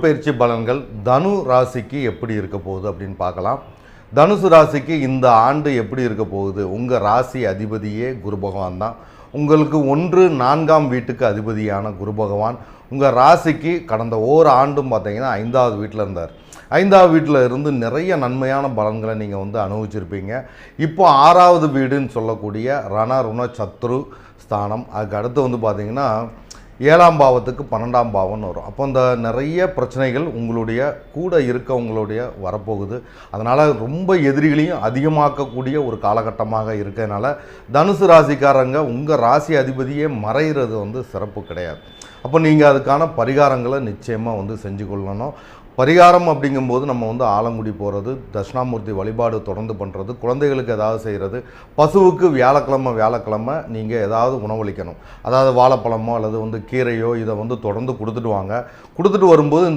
பயிற்சி பலன்கள் தனு ராசிக்கு எப்படி இருக்க போகுது அப்படின்னு பார்க்கலாம். தனுசு ராசிக்கு இந்த ஆண்டு எப்படி இருக்க போகுது? உங்கள் ராசி அதிபதியே குரு பகவான் தான். உங்களுக்கு 1-4ஆம் வீட்டுக்கு அதிபதியான குரு பகவான் உங்கள் ராசிக்கு கடந்த ஆண்டும் பார்த்தீங்கன்னா 5வது வீட்டில் இருந்தார். 5வது வீட்டில் இருந்து நிறைய நன்மையான பலன்களை நீங்கள் அனுபவிச்சிருப்பீங்க. இப்போ 6வது வீடுன்னு சொல்லக்கூடிய ருண சத்ரு ஸ்தானம். அதுக்கு அடுத்து பார்த்தீங்கன்னா 7ஆம் பாவத்துக்கு 12ஆம் பாவம்னு வரும். அப்போ இந்த நிறைய பிரச்சனைகள் உங்களுடைய கூட இருக்கவங்களுடைய வரப்போகுது. அதனால் ரொம்ப எதிரிகளையும் அதிகமாக்கக்கூடிய ஒரு காலகட்டமாக இருக்கிறதுனால தனுசு ராசிக்காரங்க உங்கள் ராசி அதிபதியே மறைகிறது சிறப்பு கிடையாது. அப்போ நீங்கள் அதுக்கான பரிகாரங்களை நிச்சயமாக செஞ்சு கொள்ளணும். பரிகாரம் அப்படிங்கும்போது நம்ம ஆலங்குடி போகிறது, தட்சிணாமூர்த்தி வழிபாடு தொடர்ந்து பண்ணுறது, குழந்தைகளுக்கு ஏதாவது செய்கிறது, பசுவுக்கு வியாழக்கிழமை நீங்கள் ஏதாவது உணவளிக்கணும். அதாவது வாழைப்பழமோ அல்லது கீரையோ இதை தொடர்ந்து கொடுத்துட்டு வாங்க. கொடுத்துட்டு வரும்போது இந்த